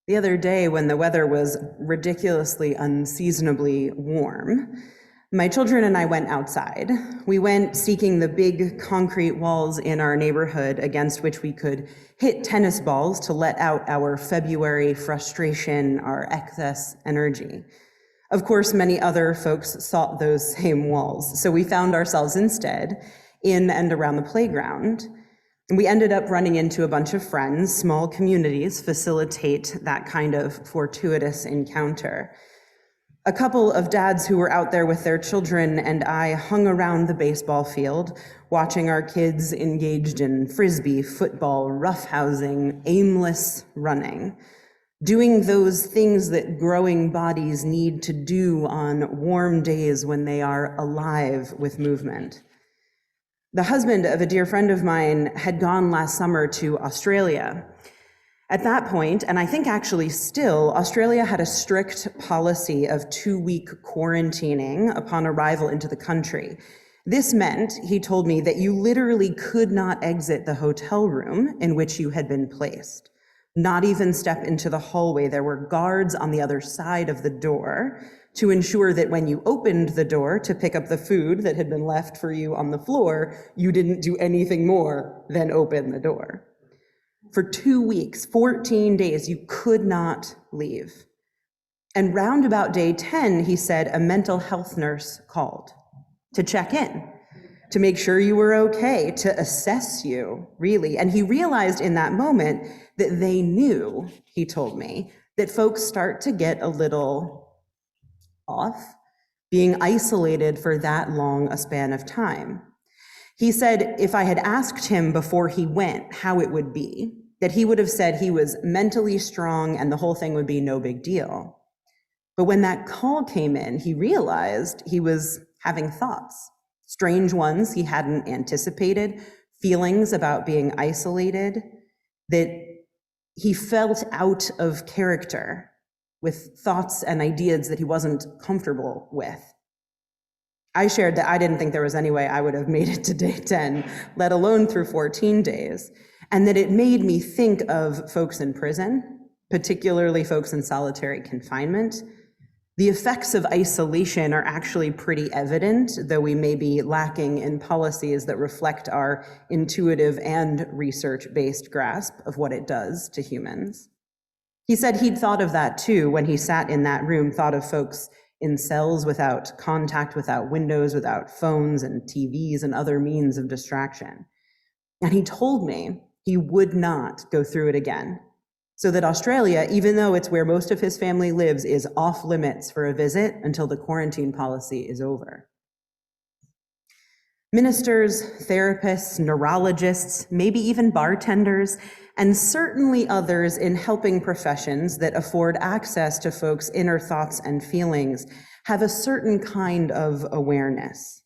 The other day, when the weather was ridiculously unseasonably warm, my children and I went outside. We went seeking the big concrete walls in our neighborhood against which we could hit tennis balls to let out our February frustration, our excess energy. Of course, many other folks sought those same walls, so we found ourselves instead in and around the playground. And we ended up running into a bunch of friends. Small communities facilitate that kind of fortuitous encounter. A couple of dads who were out there with their children and I hung around the baseball field, watching our kids engaged in frisbee, football, roughhousing, aimless running, doing those things that growing bodies need to do on warm days when they are alive with movement. The husband of a dear friend of mine had gone last summer to Australia. At that point, and I think actually still, Australia had a strict policy of 2-week quarantining upon arrival into the country. This meant, he told me, that you literally could not exit the hotel room in which you had been placed, not even step into the hallway. There were guards on the other side of the door to ensure that when you opened the door to pick up the food that had been left for you on the floor, you didn't do anything more than open the door. For 2 weeks, 14 days, you could not leave. And round about day 10, he said, a mental health nurse called to check in, to make sure you were okay, to assess you, really. And he realized in that moment that they knew, he told me, that folks start to get a little off being isolated for that long a span of time. He said if I had asked him before he went how it would be, that he would have said he was mentally strong and the whole thing would be no big deal. But when that call came in, he realized he was having thoughts, strange ones he hadn't anticipated, feelings about being isolated, that he felt out of character with thoughts and ideas that he wasn't comfortable with. I shared that I didn't think there was any way I would have made it to day 10, let alone through 14 days, and that it made me think of folks in prison, particularly folks in solitary confinement. The effects of isolation are actually pretty evident, though we may be lacking in policies that reflect our intuitive and research-based grasp of what it does to humans. He said he'd thought of that too when he sat in that room, thought of folks in cells without contact, without windows, without phones and TVs and other means of distraction. And he told me he would not go through it again. So that Australia, even though it's where most of his family lives, is off limits for a visit until the quarantine policy is over. Ministers, therapists, neurologists, maybe even bartenders, and certainly others in helping professions that afford access to folks' inner thoughts and feelings have a certain kind of awareness.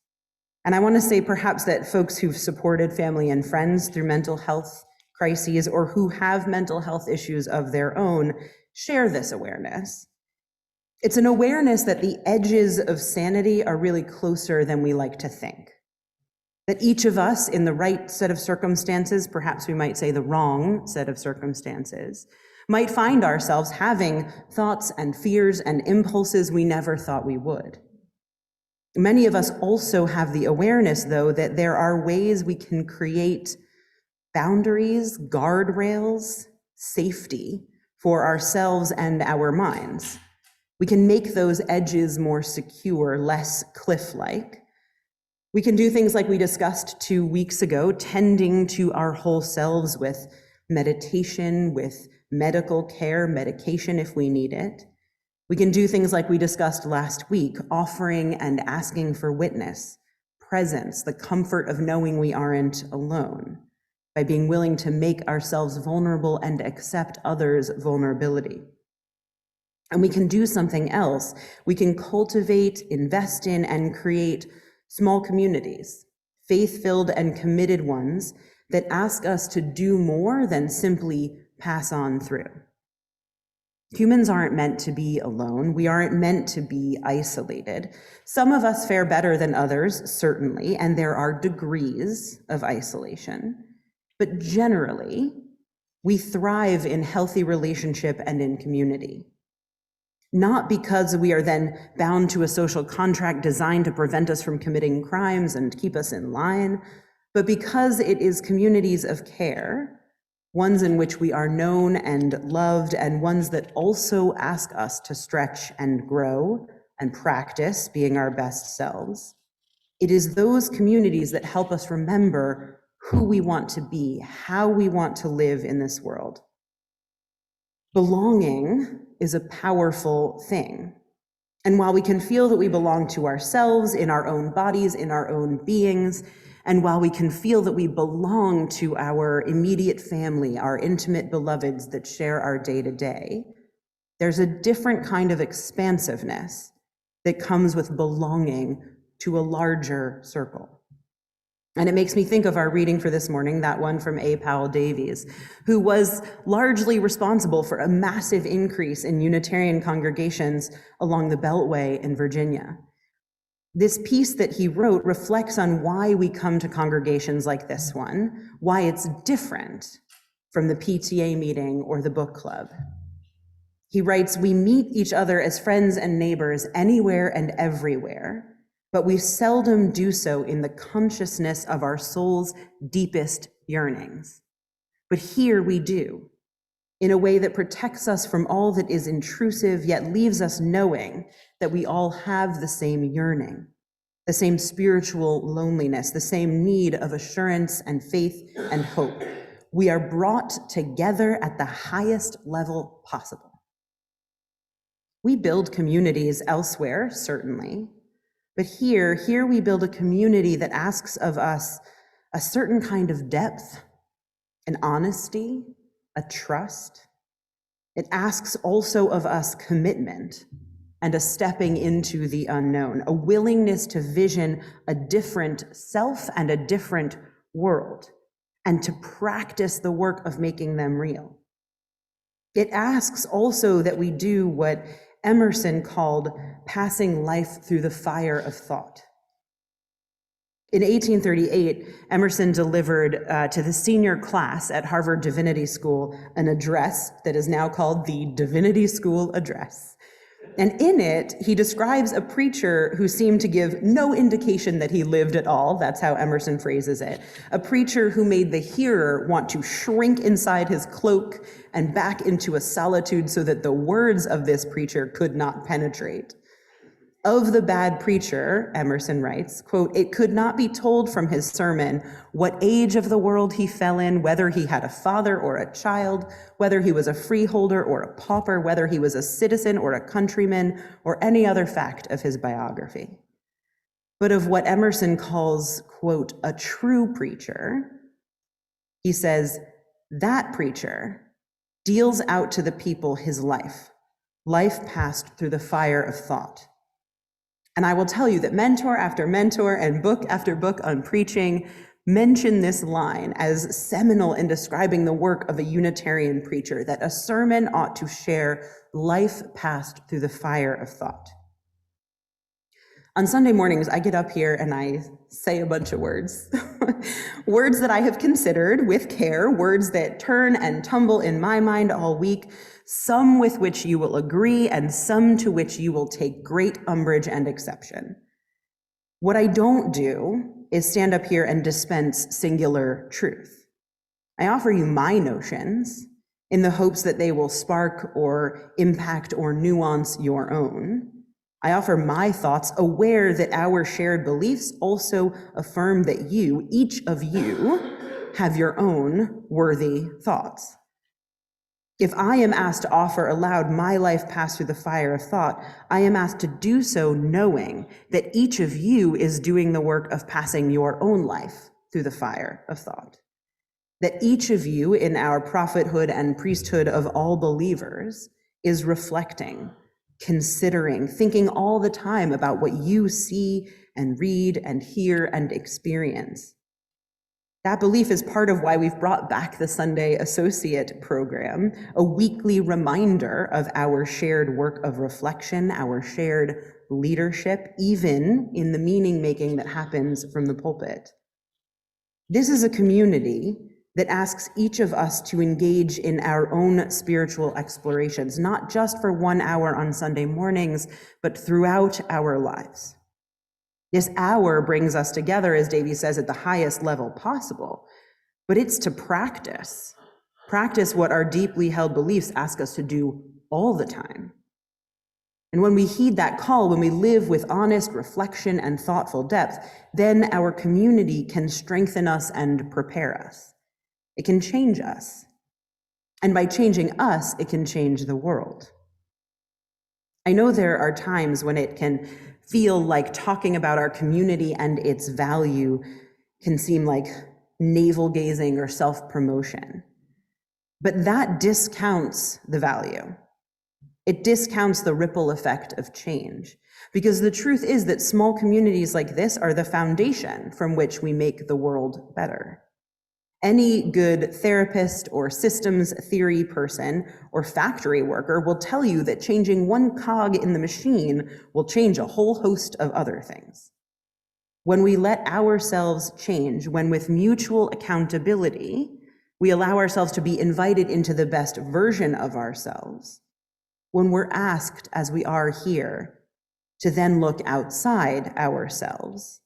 And I want to say perhaps that folks who've supported family and friends through mental health crises or who have mental health issues of their own share this awareness. It's an awareness that the edges of sanity are really closer than we like to think. That each of us in the right set of circumstances, perhaps we might say the wrong set of circumstances, might find ourselves having thoughts and fears and impulses we never thought we would. Many of us also have the awareness, though, that there are ways we can create boundaries, guardrails, safety for ourselves and our minds. We can make those edges more secure, less cliff-like. We can do things like we discussed 2 weeks ago, tending to our whole selves with meditation, with medical care, medication if we need it. We can do things like we discussed last week, offering and asking for witness, presence, the comfort of knowing we aren't alone, by being willing to make ourselves vulnerable and accept others' vulnerability. And we can do something else. We can cultivate, invest in, and create small communities, faith-filled and committed ones that ask us to do more than simply pass on through. Humans aren't meant to be alone. We aren't meant to be isolated. Some of us fare better than others, certainly, and there are degrees of isolation. But generally, we thrive in healthy relationship and in community. Not because we are then bound to a social contract designed to prevent us from committing crimes and keep us in line, but because it is communities of care, ones in which we are known and loved, and ones that also ask us to stretch and grow and practice being our best selves. It is those communities that help us remember who we want to be, how we want to live in this world. Belonging is a powerful thing. And while we can feel that we belong to ourselves, in our own bodies, in our own beings, and while we can feel that we belong to our immediate family, our intimate beloveds that share our day-to-day, there's a different kind of expansiveness that comes with belonging to a larger circle. And it makes me think of our reading for this morning, that one from A. Powell Davies, who was largely responsible for a massive increase in Unitarian congregations along the Beltway in Virginia. This piece that he wrote reflects on why we come to congregations like this one, why it's different from the PTA meeting or the book club. He writes, "We meet each other as friends and neighbors anywhere and everywhere, but we seldom do so in the consciousness of our soul's deepest yearnings. But here we do, in a way that protects us from all that is intrusive, yet leaves us knowing that we all have the same yearning, the same spiritual loneliness, the same need of assurance and faith and hope. We are brought together at the highest level possible." We build communities elsewhere, certainly, but here we build a community that asks of us a certain kind of depth, an honesty, a trust. It asks also of us commitment and a stepping into the unknown, a willingness to vision a different self and a different world, and to practice the work of making them real. It asks also that we do what Emerson called passing life through the fire of thought. In 1838, Emerson delivered to the senior class at Harvard Divinity School an address that is now called the Divinity School Address. And in it, he describes a preacher who seemed to give no indication that he lived at all. That's how Emerson phrases it. A preacher who made the hearer want to shrink inside his cloak and back into a solitude so that the words of this preacher could not penetrate. Of the bad preacher, Emerson writes, quote, "It could not be told from his sermon what age of the world he fell in, whether he had a father or a child, whether he was a freeholder or a pauper, whether he was a citizen or a countryman, or any other fact of his biography. But of what Emerson calls, quote, a true preacher, he says, that preacher deals out to the people his life passed through the fire of thought. And I will tell you that mentor after mentor and book after book on preaching mention this line as seminal in describing the work of a Unitarian preacher, that a sermon ought to share life passed through the fire of thought. On Sunday mornings, I get up here and I say a bunch of words. Words that I have considered with care, words that turn and tumble in my mind all week, some with which you will agree and some to which you will take great umbrage and exception. What I don't do is stand up here and dispense singular truth. I offer you my notions in the hopes that they will spark or impact or nuance your own. I offer my thoughts, aware that our shared beliefs also affirm that you, each of you, have your own worthy thoughts. If I am asked to offer aloud my life passed through the fire of thought, I am asked to do so knowing that each of you is doing the work of passing your own life through the fire of thought. That each of you in our prophethood and priesthood of all believers is reflecting, considering, thinking all the time about what you see and read and hear and experience. That belief is part of why we've brought back the Sunday Associate Program, a weekly reminder of our shared work of reflection, our shared leadership, even in the meaning making that happens from the pulpit. This is a community that asks each of us to engage in our own spiritual explorations, not just for 1 hour on Sunday mornings, but throughout our lives. This hour brings us together, as Davy says, at the highest level possible, but it's to practice what our deeply held beliefs ask us to do all the time. And when we heed that call, when we live with honest reflection and thoughtful depth, then our community can strengthen us and prepare us. It can change us. And by changing us, it can change the world. I know there are times when it can feel like talking about our community and its value can seem like navel-gazing or self-promotion. But that discounts the value. It discounts the ripple effect of change. Because the truth is that small communities like this are the foundation from which we make the world better. Any good therapist or systems theory person or factory worker will tell you that changing one cog in the machine will change a whole host of other things. When we let ourselves change, when with mutual accountability, we allow ourselves to be invited into the best version of ourselves, when we're asked, as we are here, to then look outside ourselves,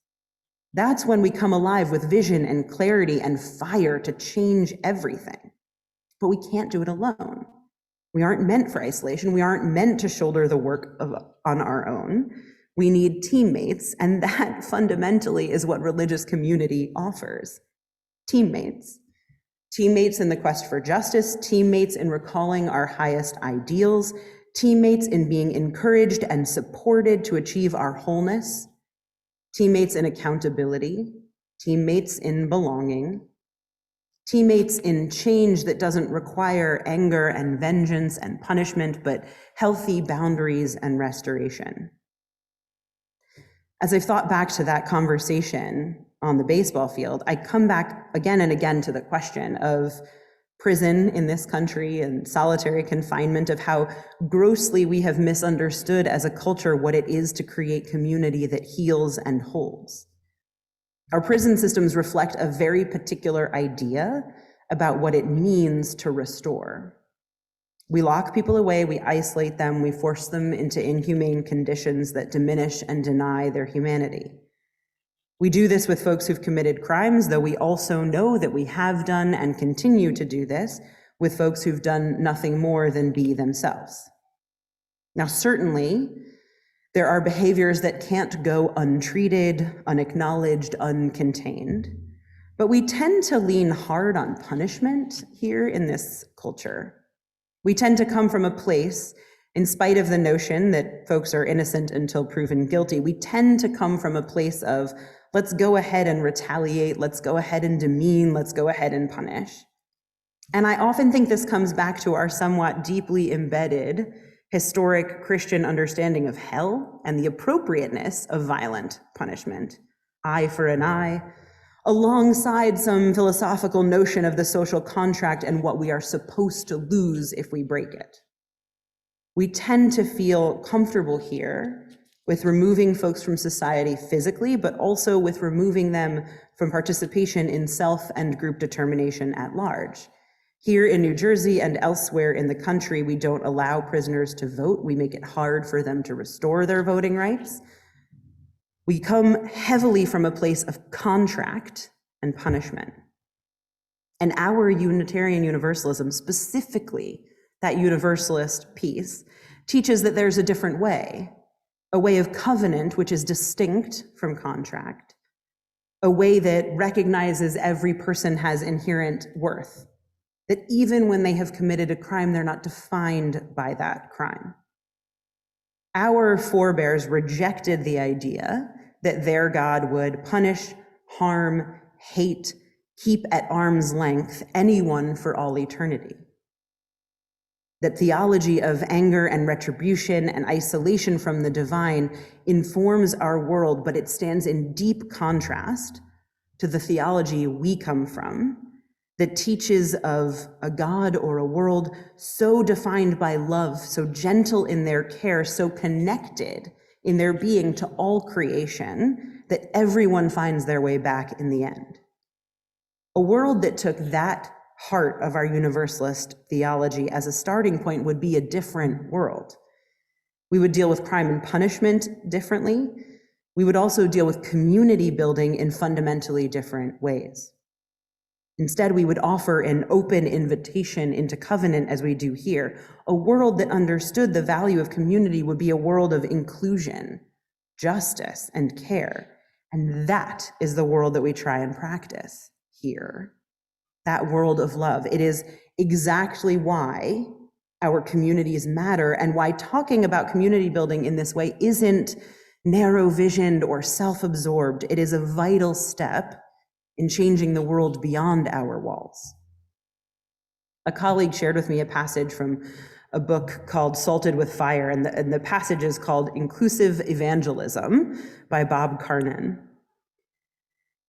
that's when we come alive with vision and clarity and fire to change everything. But we can't do it alone. We aren't meant for isolation. We aren't meant to shoulder the work on our own. We need teammates, and that fundamentally is what religious community offers. Teammates. Teammates in the quest for justice, teammates in recalling our highest ideals, teammates in being encouraged and supported to achieve our wholeness, teammates in accountability, teammates in belonging, teammates in change that doesn't require anger and vengeance and punishment, but healthy boundaries and restoration. As I've thought back to that conversation on the baseball field, I come back again and again to the question of prison in this country and solitary confinement, of how grossly we have misunderstood as a culture what it is to create community that heals and holds. Our prison systems reflect a very particular idea about what it means to restore. We lock people away, we isolate them, we force them into inhumane conditions that diminish and deny their humanity. We do this with folks who've committed crimes, though we also know that we have done and continue to do this with folks who've done nothing more than be themselves. Now, certainly, there are behaviors that can't go untreated, unacknowledged, uncontained, but we tend to lean hard on punishment here in this culture. We tend to come from a place, in spite of the notion that folks are innocent until proven guilty, we tend to come from a place of, let's go ahead and retaliate, let's go ahead and demean, let's go ahead and punish. And I often think this comes back to our somewhat deeply embedded historic Christian understanding of hell and the appropriateness of violent punishment, eye for an eye, alongside some philosophical notion of the social contract and what we are supposed to lose if we break it. We tend to feel comfortable here with removing folks from society physically, but also with removing them from participation in self and group determination at large. Here in New Jersey and elsewhere in the country, we don't allow prisoners to vote. We make it hard for them to restore their voting rights. We come heavily from a place of contract and punishment. And our Unitarian Universalism, specifically that Universalist piece, teaches that there's a different way, a way of covenant which is distinct from contract, a way that recognizes every person has inherent worth, that even when they have committed a crime, they're not defined by that crime. Our forebears rejected the idea that their God would punish, harm, hate, keep at arm's length anyone for all eternity. That theology of anger and retribution and isolation from the divine informs our world, but it stands in deep contrast to the theology we come from that teaches of a God or a world so defined by love, so gentle in their care, so connected in their being to all creation, that everyone finds their way back in the end. A world that took that heart of our universalist theology as a starting point would be a different world. We would deal with crime and punishment differently. We would also deal with community building in fundamentally different ways. Instead, we would offer an open invitation into covenant as we do here. A world that understood the value of community would be a world of inclusion, justice, and care. And that is the world that we try and practice here. That world of love. It is exactly why our communities matter and why talking about community building in this way isn't narrow-visioned or self-absorbed. It is a vital step in changing the world beyond our walls. A colleague shared with me a passage from a book called Salted with Fire, and the passage is called Inclusive Evangelism by Bob Carnan.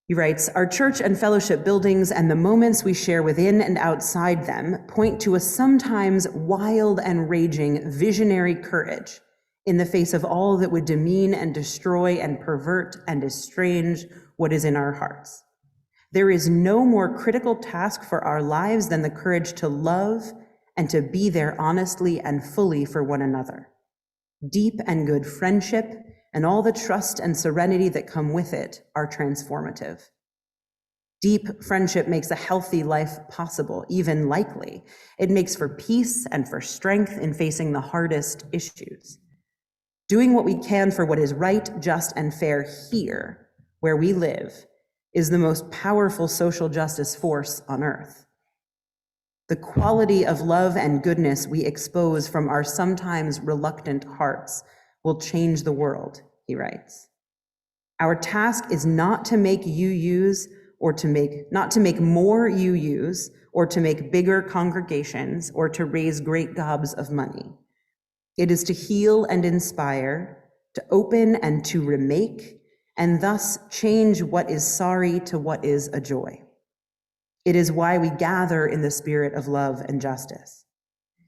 He writes, "Our church and fellowship buildings and the moments we share within and outside them point to a sometimes wild and raging visionary courage in the face of all that would demean and destroy and pervert and estrange what is in our hearts. There is no more critical task for our lives than the courage to love and to be there honestly and fully for one another. Deep and good friendship and all the trust and serenity that come with it are transformative. Deep friendship makes a healthy life possible, even likely. It makes for peace and for strength in facing the hardest issues. Doing what we can for what is right, just, and fair here, where we live, is the most powerful social justice force on earth. The quality of love and goodness we expose from our sometimes reluctant hearts will change the world," he writes. "Our task is not to make UUs or not to make more UUs or to make bigger congregations or to raise great gobs of money. It is to heal and inspire, to open and to remake, and thus change what is sorry to what is a joy. It is why we gather in the spirit of love and justice.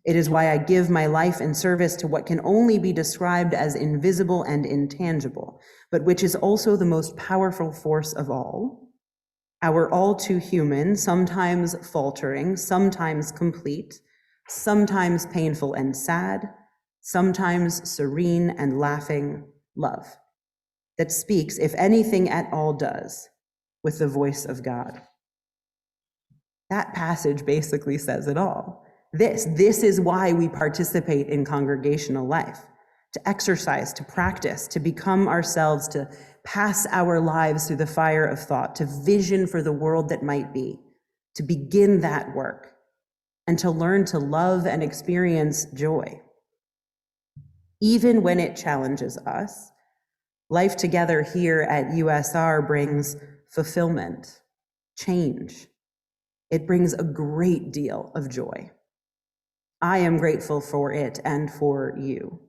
It is why I give my life in service to what can only be described as invisible and intangible, but which is also the most powerful force of all, our all too human, sometimes faltering, sometimes complete, sometimes painful and sad, sometimes serene and laughing love that speaks, if anything at all does, with the voice of God." That passage basically says it all. This is why we participate in congregational life, to exercise, to practice, to become ourselves, to pass our lives through the fire of thought, to vision for the world that might be, to begin that work, and to learn to love and experience joy. Even when it challenges us, life together here at USR brings fulfillment, change. It brings a great deal of joy. I am grateful for it and for you.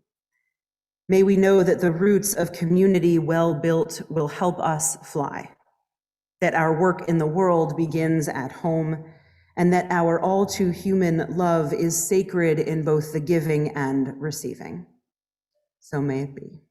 May we know that the roots of community well built will help us fly, that our work in the world begins at home, and that our all too human love is sacred in both the giving and receiving. So may it be.